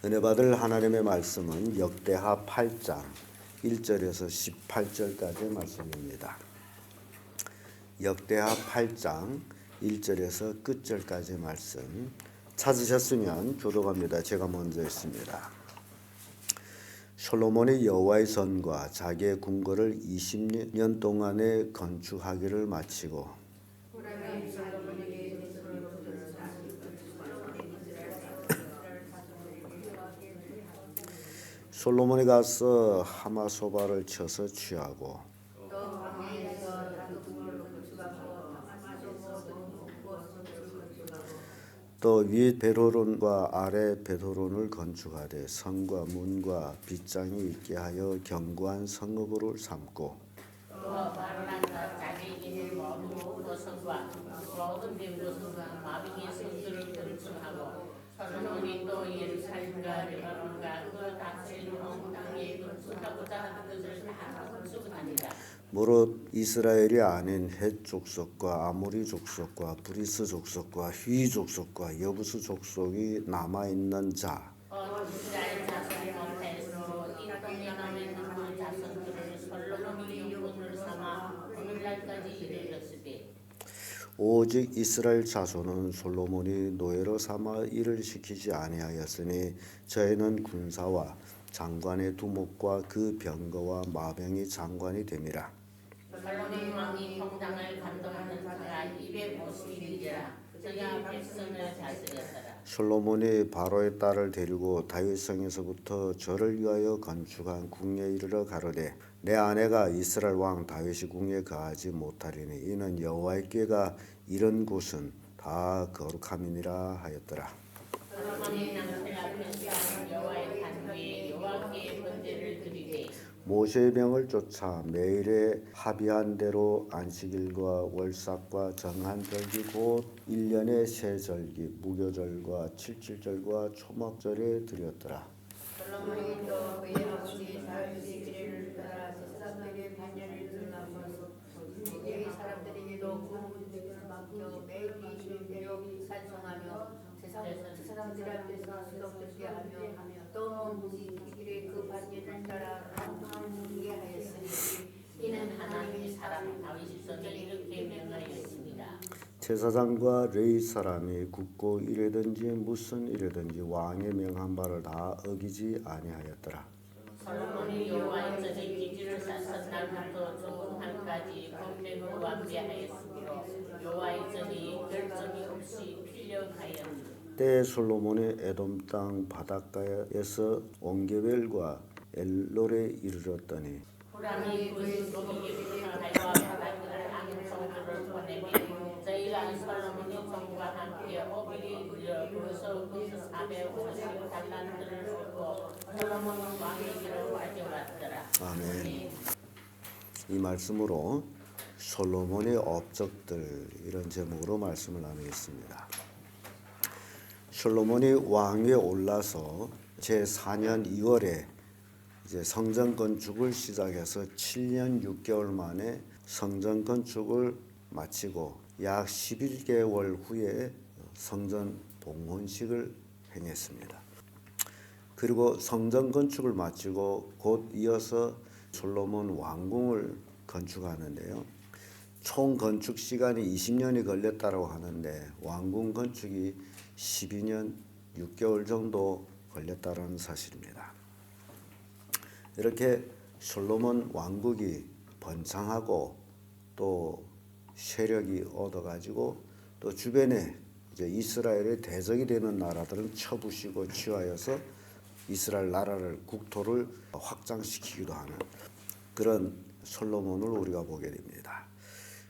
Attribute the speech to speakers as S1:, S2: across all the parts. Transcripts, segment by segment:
S1: 은혜 받을 하나님의 말씀은 역대하 8장 1절에서 18절까지의 말씀입니다. 역대하 8장 1절에서 끝절까지의 말씀 찾으셨으면 교독합니다. 제가 먼저 했습니다. 솔로몬이 여호와의 전과 자기의 궁궐을 20년 동안에 건축하기를 마치고 솔로몬이 가서 하마소바를 쳐서 취하고 또 위 베드로론과 아래 베드로론을 건축하되 성과 문과 빗장이 있게 하여 견고한 성읍으로 삼고 솔로몬이 또 예루살렘과 레바논과 그 다스리는 온 땅에 건축하고자 하는 것을 다 건축하니라. 무릇 이스라엘이 아닌 헷 족속과 아모리 족속과 브리스 족속과 휘 족속과 여부스 족속이 남아 있는 자. 이스라엘 자손이 못하였으므로 이 동양함에 있는 그 자손들을 솔로몬이 영혼을 삼아 오늘날까지 이르렀으되 오직 이스라엘 자손은 솔로몬이 노예로 삼아 일을 시키지 아니하였으니 저희는 군사와 장관의 두목과 그 병거와 마병이 장관이 됨이라. 솔로몬 왕이 평당을 감독하는 자가 250인이라 저희 백성을 다스렸더라. 솔로몬이 바로의 딸을 데리고 다윗성에서부터 저를 위하여 건축한 궁에 이르러 가로되 내 아내가 이스라엘 왕 다윗이 궁에 거하지 못하리니 이는 여호와의 궤가 이런 곳은 다 거룩함이니라 하였더라. 솔로몬이 남편과 편지하는 여호와의 단위에 여호와께 번제를 드리되 모세의 명을 쫓아 매일에 합의한 대로 안식일과 월삭과 정한 절기 곧 1년의 세 절기 무교절과 칠칠절과 초막절에 드렸더라. 솔로몬이 또 그의 아버지 다윗의 규례를 따라 제사장들의 반열을 등함으로 이 사람들에게도 그 문제를 맡겨 매일 이시는 대로 찬송하며 제사장들 앞에서 수록되게 하며 또 무지일에 그 반열을 따라 감사하게 하였으니 이는 하나님의 사람 다윗이서는 이렇게 명하였습니다. 제사장과 레위 사람이 굳고 이래든지 무슨 일이든지 왕의 명한 바를 다 어기지 아니하였더라. 솔로몬이 여호와의 전에 기지를 쌓은 날부터 조금한까지 검내고 완비하였으므로 여호와의 전이 결점이 없이 필력하였느니라. 때에 솔로몬이 에돔 땅 바닷가에서 옹게벨과 엘롤에 이르렀더니 후람이 그의 종에게 하여 바닷가를 아는 성들을 보내매 저희가 솔로몬의 종과 함께 오빌이 누려 그래서 거기서 450달란트를 얻고 솔로몬 왕에게로 가져왔더라. 아멘. 이 말씀으로 솔로몬의 업적들 이런 제목으로 말씀을 나누겠습니다. 솔로몬이 왕위에 올라서 제4년 2월에 이제 성전 건축을 시작해서 7년 6개월 만에 성전 건축을 마치고 약 11개월 후에 성전 봉헌식을 행했습니다. 그리고 성전 건축을 마치고 곧 이어서 솔로몬 왕궁을 건축하는데요. 총 건축 시간이 20년이 걸렸다고 하는데 왕궁 건축이 12년 6개월 정도 걸렸다는 사실입니다. 이렇게 솔로몬 왕국이 번창하고 또 세력이 얻어가지고 또 주변에 이제 이스라엘의 대적이 되는 나라들은 쳐부시고 취하여서 이스라엘 나라를 국토를 확장시키기도 하는 그런 솔로몬을 우리가 보게 됩니다.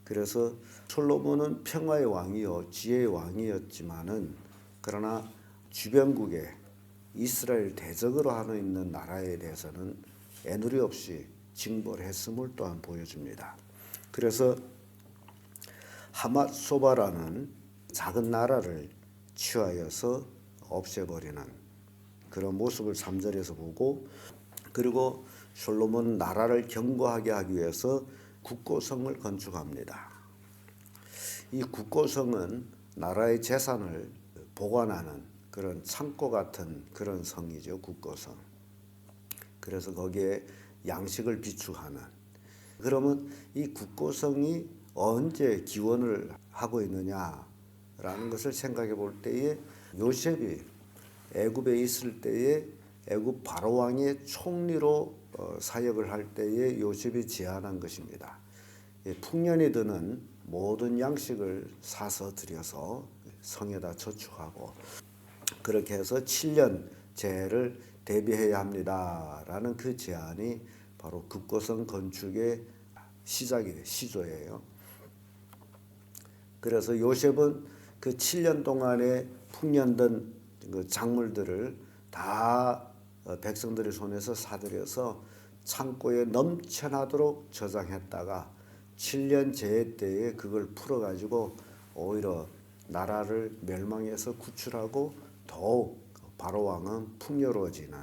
S1: 그래서 솔로몬은 평화의 왕이요 지혜의 왕이었지만은 그러나 주변국에 이스라엘 대적으로 하고 있는 나라에 대해서는 애누리 없이 징벌했음을 또한 보여줍니다. 그래서 하맛소바라는 작은 나라를 취하여서 없애버리는 그런 모습을 3절에서 보고 그리고 솔로몬 나라를 견고하게 하기 위해서 국고성을 건축합니다. 이 국고성은 나라의 재산을 보관하는 그런 창고 같은 그런 성이죠. 국고성. 그래서 거기에 양식을 비축하는. 그러면 이 국고성이 언제 기원을 하고 있느냐라는 것을 생각해 볼 때에 요셉이 애굽에 있을 때에 애굽 바로 왕의 총리로 사역을 할 때에 요셉이 제안한 것입니다. 풍년이 드는 모든 양식을 사서 들여서 성에다 저축하고 그렇게 해서 7년 재해를 대비해야 합니다라는 그 제안이 바로 국고성 건축의 시조예요. 그래서 요셉은 그 7년 동안에 풍년된 그 작물들을 다 백성들의 손에서 사들여서 창고에 넘쳐나도록 저장했다가 7년 재해 때에 그걸 풀어가지고 오히려 나라를 멸망해서 구출하고 더욱 바로 왕은 풍요로워지는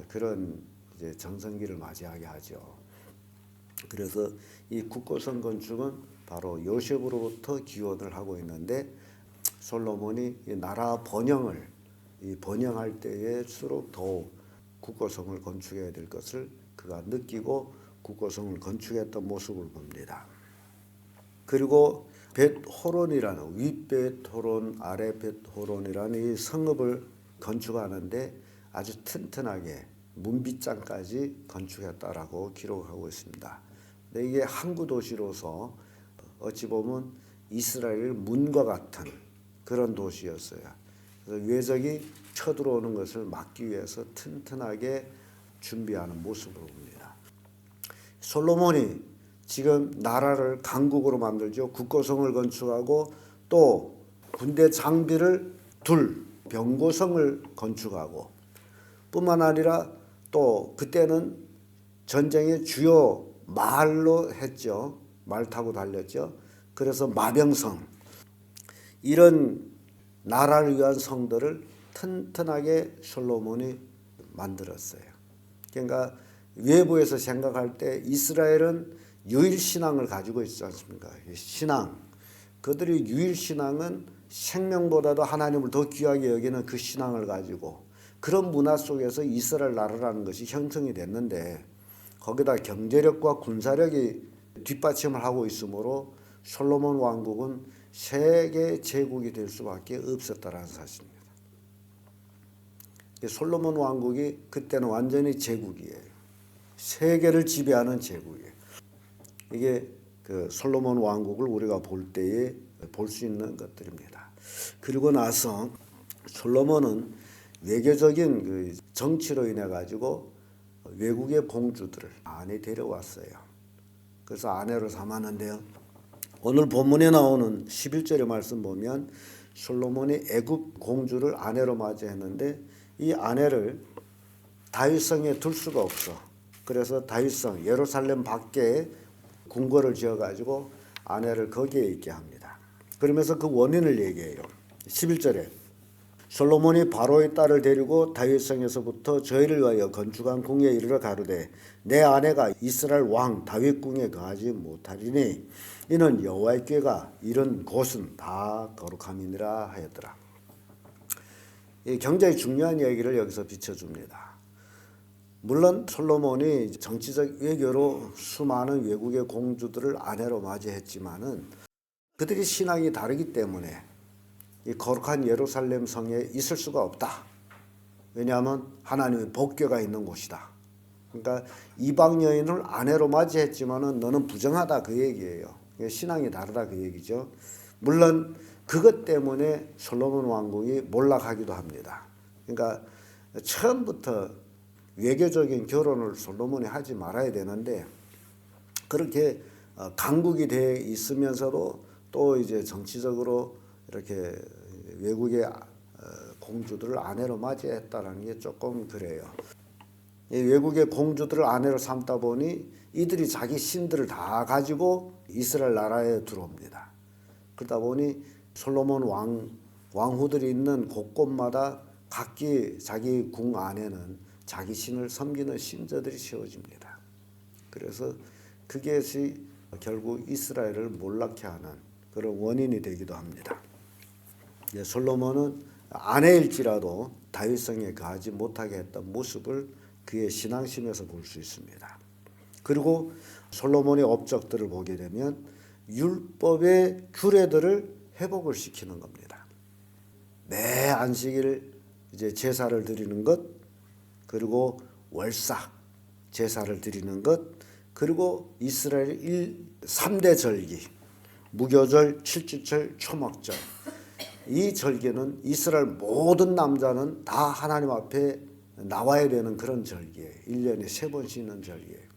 S1: 그런 이제 정성기를 맞이하게 하죠. 그래서 이 국고성 건축은 바로 요셉으로부터 기원을 하고 있는데 솔로몬이 이 나라 번영할 때에수록 더욱 국고성을 건축해야 될 것을 그가 느끼고 국고성을 건축했던 모습을 봅니다. 그리고 벳호론이라는 윗벳호론, 아래벳호론이라는 이 성읍을 건축하는데 아주 튼튼하게 문빗장까지 건축했다라고 기록하고 있습니다. 근데 이게 항구 도시로서 어찌 보면 이스라엘 문과 같은 그런 도시였어요. 그래서 외적이 쳐들어오는 것을 막기 위해서 튼튼하게 준비하는 모습으로 봅니다. 솔로몬이 지금 나라를 강국으로 만들죠. 국고성을 건축하고 또 군대 장비를 병고성을 건축하고 뿐만 아니라 또 그때는 전쟁의 주요 말로 했죠. 말 타고 달렸죠. 그래서 마병성 이런 나라를 위한 성들을 튼튼하게 솔로몬이 만들었어요. 그러니까 외부에서 생각할 때 이스라엘은 유일신앙을 가지고 있지 않습니까? 신앙. 그들이 유일신앙은 생명보다도 하나님을 더 귀하게 여기는 그 신앙을 가지고 그런 문화 속에서 이스라엘 나라라는 것이 형성이 됐는데 거기다 경제력과 군사력이 뒷받침을 하고 있으므로 솔로몬 왕국은 세계 제국이 될 수밖에 없었다라는 사실입니다. 솔로몬 왕국이 그때는 완전히 제국이에요. 세계를 지배하는 제국이에요. 이게 그 솔로몬 왕국을 우리가 볼 때에 볼 수 있는 것들입니다. 그리고 나서 솔로몬은 외교적인 그 정치로 인해 가지고 외국의 공주들을 많이 데려왔어요. 그래서 아내로 삼았는데요. 오늘 본문에 나오는 11절의 말씀 보면 솔로몬이 애굽 공주를 아내로 맞이했는데 이 아내를 다윗성에 둘 수가 없어. 그래서 다윗성 예루살렘 밖에 궁궐을 지어가지고 아내를 거기에 있게 합니다. 그러면서 그 원인을 얘기해요. 11절에 솔로몬이 바로의 딸을 데리고 다윗성에서부터 저희를 위하여 건축한 궁에 이르러 가로되 내 아내가 이스라엘 왕 다윗 궁에 거하지 못하리니 이는 여호와의 궤가 이런 곳은 다 거룩함이니라 하였더라. 굉장히 중요한 얘기를 여기서 비춰줍니다. 물론 솔로몬이 정치적 외교로 수많은 외국의 공주들을 아내로 맞이했지만은 그들이 신앙이 다르기 때문에 이 거룩한 예루살렘 성에 있을 수가 없다. 왜냐하면 하나님의 복궤가 있는 곳이다. 그러니까 이방 여인을 아내로 맞이했지만은 너는 부정하다 그 얘기예요. 신앙이 다르다 그 얘기죠. 물론 그것 때문에 솔로몬 왕국이 몰락하기도 합니다. 그러니까 처음부터 외교적인 결혼을 솔로몬이 하지 말아야 되는데 그렇게 강국이 돼 있으면서도 또 이제 정치적으로 이렇게 외국의 공주들을 아내로 맞이했다는 게 조금 그래요. 외국의 공주들을 아내로 삼다 보니 이들이 자기 신들을 다 가지고 이스라엘 나라에 들어옵니다. 그러다 보니 솔로몬 왕후들이 있는 곳곳마다 각기 자기 궁 안에는 자기 신을 섬기는 신저들이 세워집니다. 그래서 그것이 결국 이스라엘을 몰락케 하는 그런 원인이 되기도 합니다. 솔로몬은 아내일지라도 다윗성에 거하지 못하게 했던 모습을 그의 신앙심에서 볼 수 있습니다. 그리고 솔로몬의 업적들을 보게 되면 율법의 규례들을 회복을 시키는 겁니다. 매 안식일 이제 제사를 드리는 것, 그리고 월삭 제사를 드리는 것, 그리고 이스라엘 3대 절기, 무교절, 칠칠절, 초막절. 이 절기는 이스라엘 모든 남자는 다 하나님 앞에 나와야 되는 그런 절기예요. 1년에 3번 쉬는 절기예요.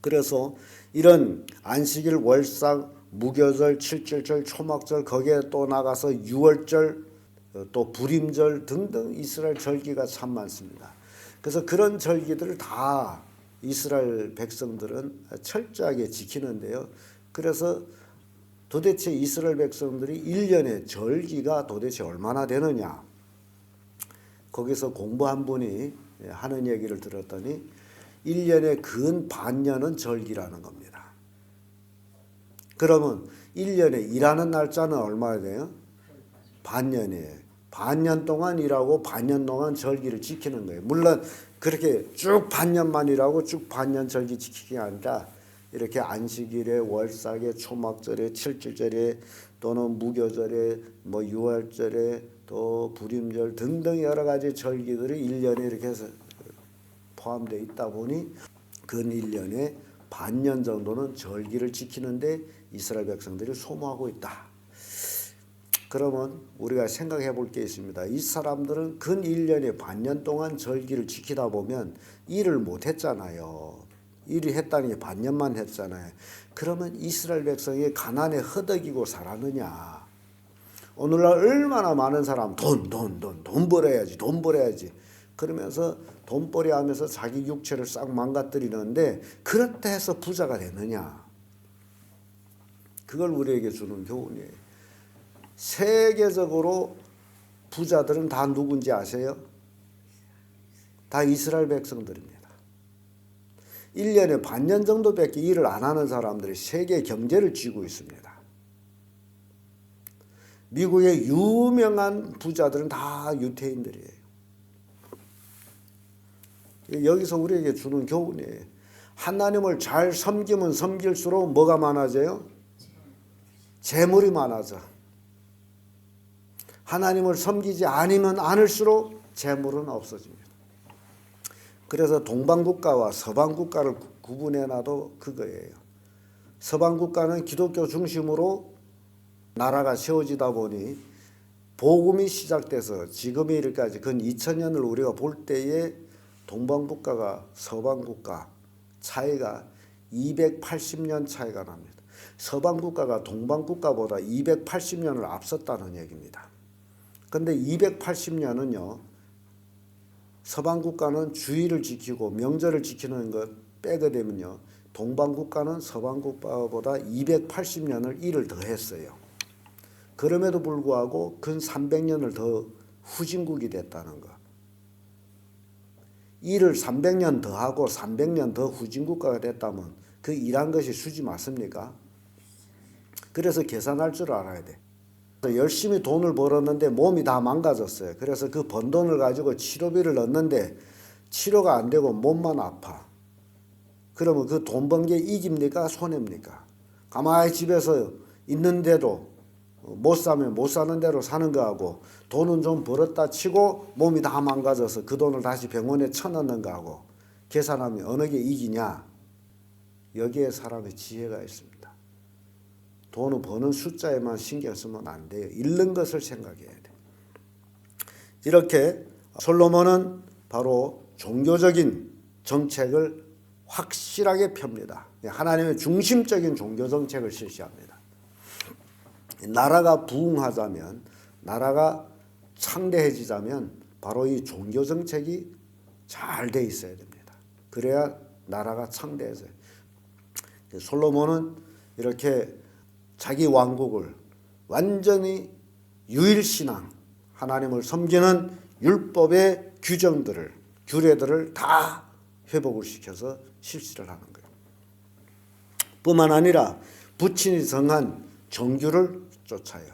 S1: 그래서 이런 안식일, 월삭, 무교절, 칠칠절, 초막절, 거기에 또 나가서 유월절, 또 불임절 등등 이스라엘 절기가 참 많습니다. 그래서 그런 절기들을 다 이스라엘 백성들은 철저하게 지키는데요. 그래서 도대체 이스라엘 백성들이 1년의 절기가 도대체 얼마나 되느냐. 거기서 공부한 분이 하는 얘기를 들었더니 1년의 근 반년은 절기라는 겁니다. 그러면 1년에 일하는 날짜는 얼마나 돼요? 반년이에요. 반년 동안 일하고 반년 동안 절기를 지키는 거예요. 물론 그렇게 쭉 반년만 일하고 쭉 반년 절기 지키기 아니라 이렇게 안식일에, 월삭에, 초막절에, 칠칠절에, 또는 무교절에, 뭐 유월절에, 또 불임절 등등 여러 가지 절기들이 1년에 이렇게 해서 포함되어 있다 보니 근 1년에 반년 정도는 절기를 지키는데 이스라엘 백성들이 소모하고 있다. 그러면 우리가 생각해 볼 게 있습니다. 이 사람들은 근 1년에 반년 동안 절기를 지키다 보면 일을 못 했잖아요. 일을 했다는 게 반년만 했잖아요. 그러면 이스라엘 백성이 가난에 허덕이고 살았느냐. 오늘날 얼마나 많은 사람 돈 벌어야지 그러면서 돈벌이 하면서 자기 육체를 싹 망가뜨리는데 그렇다 해서 부자가 되느냐. 그걸 우리에게 주는 교훈이에요. 세계적으로 부자들은 다 누군지 아세요? 다 이스라엘 백성들입니다. 1년에 반년 정도밖에 일을 안 하는 사람들이 세계 경제를 쥐고 있습니다. 미국의 유명한 부자들은 다 유태인들이에요. 여기서 우리에게 주는 교훈이에요. 하나님을 잘 섬기면 섬길수록 뭐가 많아져요? 재물이 많아져. 하나님을 섬기지 않으면 않을수록 재물은 없어집니다. 그래서 동방국가와 서방국가를 구분해놔도 그거예요. 서방국가는 기독교 중심으로 나라가 세워지다 보니 복음이 시작돼서 지금의 일까지 근 2000년을 우리가 볼 때에 동방국가가 서방국가 차이가 280년 차이가 납니다. 서방국가가 동방국가보다 280년을 앞섰다는 얘기입니다. 그런데 280년은요. 서방국가는 주의를 지키고 명절을 지키는 것 빼게 되면요. 동방국가는 서방국가보다 280년을 일을 더 했어요. 그럼에도 불구하고 근 300년을 더 후진국이 됐다는 것. 일을 300년 더 하고 300년 더 후진국가가 됐다면 그 일한 것이 수지 맞습니까? 그래서 계산할 줄 알아야 돼. 열심히 돈을 벌었는데 몸이 다 망가졌어요. 그래서 그 번 돈을 가지고 치료비를 넣는데 치료가 안 되고 몸만 아파. 그러면 그 돈 번 게 이깁니까? 손해입니까? 가만히 집에서 있는데도 못 사면 못 사는 대로 사는 거하고 돈은 좀 벌었다 치고 몸이 다 망가져서 그 돈을 다시 병원에 쳐넣는 거하고 계산하면 어느 게 이기냐? 여기에 사람의 지혜가 있습니다. 돈을 버는 숫자에만 신경 쓰면 안 돼요. 잃는 것을 생각해야 돼요. 이렇게 솔로몬은 바로 종교적인 정책을 확실하게 펴니다. 하나님의 중심적인 종교 정책을 실시합니다. 나라가 부흥하자면, 나라가 창대해지자면 바로 이 종교 정책이 잘 돼 있어야 됩니다. 그래야 나라가 창대해져요. 솔로몬은 이렇게 자기 왕국을 완전히 유일신앙, 하나님을 섬기는 율법의 규정들을, 규례들을 다 회복을 시켜서 실시를 하는 거예요. 뿐만 아니라 부친이 정한 정규를 쫓아요.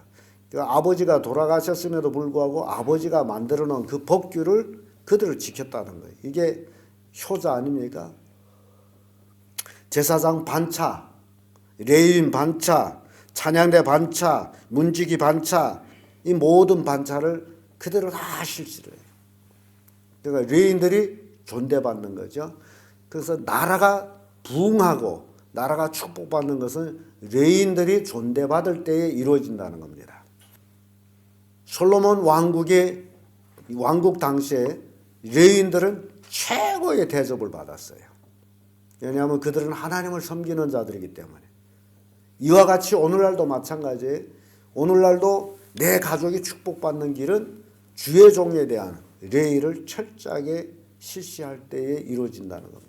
S1: 아버지가 돌아가셨음에도 불구하고 아버지가 만들어 놓은 그 법규를 그대로 지켰다는 거예요. 이게 효자 아닙니까? 제사장 반차, 레위인 반차, 찬양대 반차, 문지기 반차, 이 모든 반차를 그대로 다 실시를 해요. 그러니까 레위인들이 존대받는 거죠. 그래서 나라가 부흥하고 나라가 축복받는 것은 레위인들이 존대받을 때에 이루어진다는 겁니다. 솔로몬 왕국 당시에 레위인들은 최고의 대접을 받았어요. 왜냐하면 그들은 하나님을 섬기는 자들이기 때문에. 이와 같이 오늘날도 마찬가지예요. 오늘날도 내 가족이 축복받는 길은 주의 종에 대한 레위를 철저하게 실시할 때에 이루어진다는 겁니다.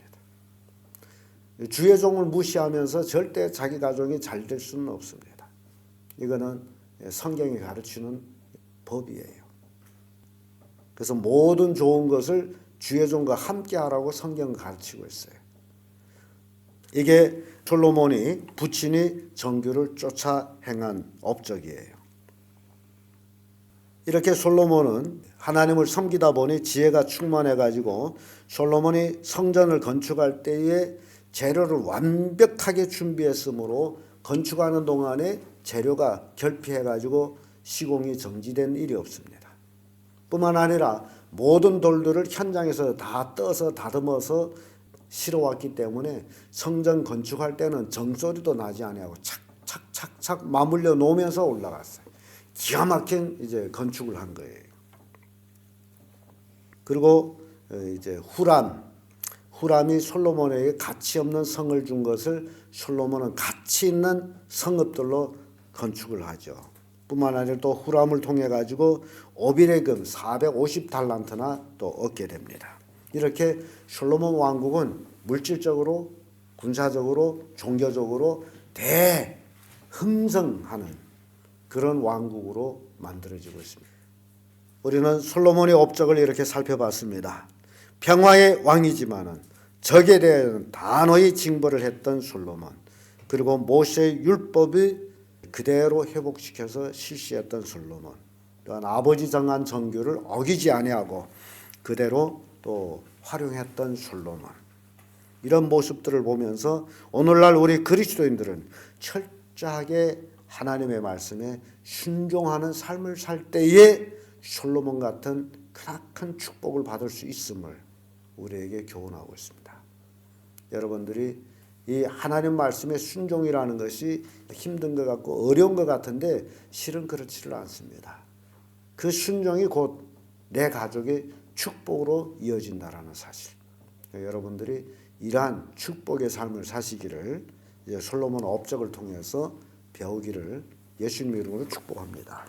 S1: 주의 종을 무시하면서 절대 자기 가족이 잘 될 수는 없습니다. 이거는 성경이 가르치는 법이에요. 그래서 모든 좋은 것을 주의 종과 함께 하라고 성경은 가르치고 있어요. 이게 솔로몬이 부친이 정규를 쫓아 행한 업적이에요. 이렇게 솔로몬은 하나님을 섬기다 보니 지혜가 충만해 가지고 솔로몬이 성전을 건축할 때에 재료를 완벽하게 준비했으므로 건축하는 동안에 재료가 결핍해 가지고 시공이 정지된 일이 없습니다. 뿐만 아니라 모든 돌들을 현장에서 다 떠서 다듬어서 실어왔기 때문에 성전 건축할 때는 정소리도 나지 아니하고 착착착착 맞물려 놓으면서 올라갔어요. 기가 막힌 이제 건축을 한 거예요. 그리고 이제 후람이 솔로몬에게 가치 없는 성을 준 것을 솔로몬은 가치 있는 성읍들로 건축을 하죠. 뿐만 아니라 또 후람을 통해 가지고 오빌의 금 450달란트나 또 얻게 됩니다. 이렇게 솔로몬 왕국은 물질적으로, 군사적으로, 종교적으로 대흥성하는 그런 왕국으로 만들어지고 있습니다. 우리는 솔로몬의 업적을 이렇게 살펴봤습니다. 평화의 왕이지만은 적에 대한 단호히 징벌을 했던 솔로몬, 그리고 모세의 율법이 그대로 회복시켜서 실시했던 솔로몬, 또한 아버지 정한 정규를 어기지 아니하고 그대로 또 활용했던 솔로몬, 이런 모습들을 보면서 오늘날 우리 그리스도인들은 철저하게 하나님의 말씀에 순종하는 삶을 살 때에 솔로몬 같은 크나큰 축복을 받을 수 있음을 우리에게 교훈하고 있습니다. 여러분들이 이 하나님 말씀의 순종이라는 것이 힘든 것 같고 어려운 것 같은데 실은 그렇지를 않습니다. 그 순종이 곧 내 가족의 축복으로 이어진다라는 사실. 여러분들이 이러한 축복의 삶을 사시기를 솔로몬 업적을 통해서 배우기를 예수님 이름으로 축복합니다.